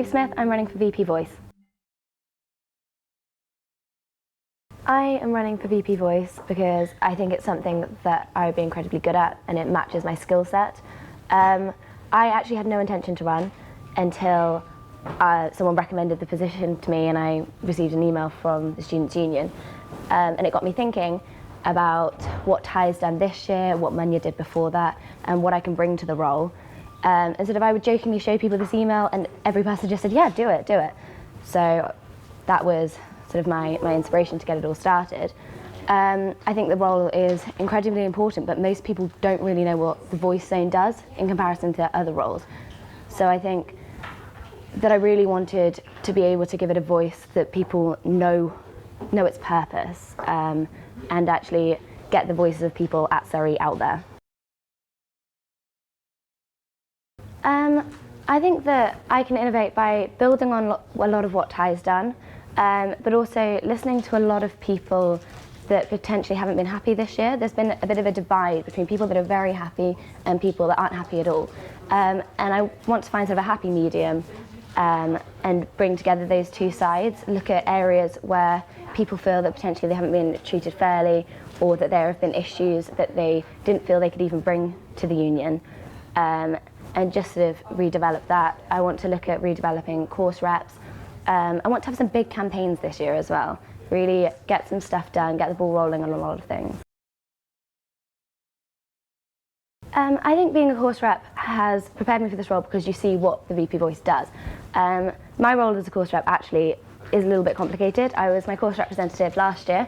Niamh Smyth, I'm running for VP Voice. I am running for VP Voice because I think it's something that I would be incredibly good at and it matches my skill set. I actually had no intention to run until someone recommended the position to me and I received an email from the Students' Union. And it got me thinking about what Ty's done this year, what Munya did before that, and what I can bring to the role. And sort of I would jokingly show people this email and every person just said, yeah, do it, do it. So that was sort of my inspiration to get it all started. I think the role is incredibly important, but most people don't really know what the voice zone does in comparison to other roles. So I think that I really wanted to be able to give it a voice that people know its purpose, and actually get the voices of people at Surrey out there. I think that I can innovate by building on a lot of what Ty's done, but also listening to a lot of people that potentially haven't been happy this year. There's been a bit of a divide between people that are very happy and people that aren't happy at all. And I want to find sort of a happy medium and bring together those two sides, look at areas where people feel that potentially they haven't been treated fairly or that there have been issues that they didn't feel they could even bring to the union. And just sort of redevelop that. I want to look at redeveloping course reps. I want to have some big campaigns this year as well. Really get some stuff done, get the ball rolling on a lot of things. I think being a course rep has prepared me for this role because you see what the VP Voice does. My role as a course rep actually is a little bit complicated. I was my course representative last year,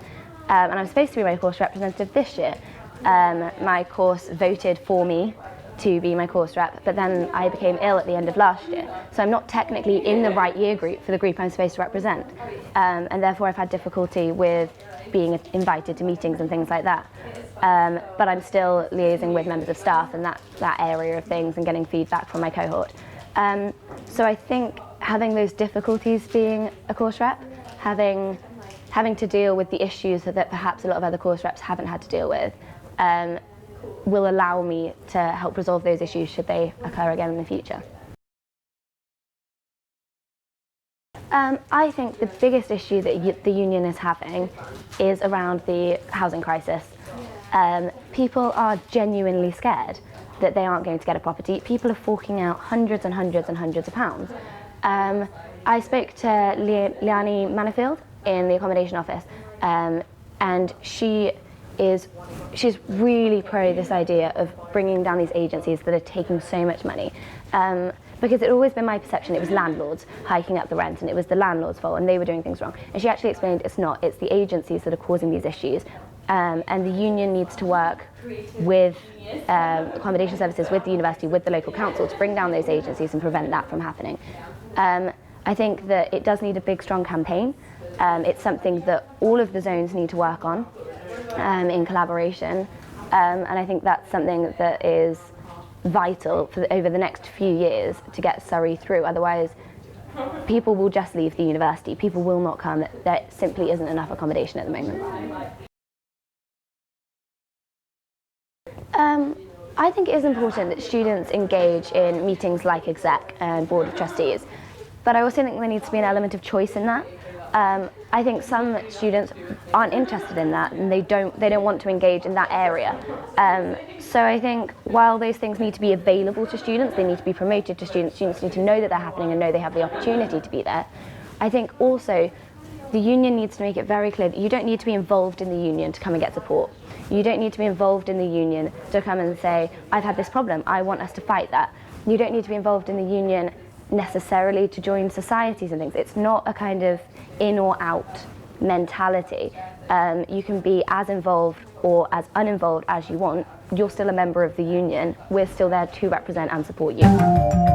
and I'm supposed to be my course representative this year. My course voted for me to be my course rep, but then I became ill at the end of last year. So I'm not technically in the right year group for the group I'm supposed to represent. And therefore I've had difficulty with being invited to meetings and things like that. But I'm still liaising with members of staff and that area of things and getting feedback from my cohort. So I think having those difficulties being a course rep, having to deal with the issues that perhaps a lot of other course reps haven't had to deal with, will allow me to help resolve those issues should they occur again in the future. I think the biggest issue that the union is having is around the housing crisis. People are genuinely scared that they aren't going to get a property. People are forking out hundreds and hundreds and hundreds of pounds. I spoke to Liani Manifield in the accommodation office, and she's really pro this idea of bringing down these agencies that are taking so much money. Because it's always been my perception it was landlords hiking up the rent and it was the landlord's fault and they were doing things wrong. And she actually explained it's not, it's the agencies that are causing these issues. And the union needs to work with accommodation services, with the university, with the local council to bring down those agencies and prevent that from happening. I think that it does need a big, strong campaign. It's something that all of the zones need to work on in collaboration. And I think that's something that is vital for over the next few years to get Surrey through. Otherwise, people will just leave the university. People will not come. There simply isn't enough accommodation at the moment. I think it is important that students engage in meetings like exec and board of trustees, but I also think there needs to be an element of choice in that. I think some students aren't interested in that and they don't want to engage in that area. So I think while those things need to be available to students, they need to be promoted to students, students need to know that they're happening and know they have the opportunity to be there. I think also the union needs to make it very clear that you don't need to be involved in the union to come and get support. You don't need to be involved in the union to come and say, I've had this problem, I want us to fight that. You don't need to be involved in the union necessarily to join societies and things. It's not a kind of in or out mentality. You can be as involved or as uninvolved as you want. You're still a member of the union. We're still there to represent and support you.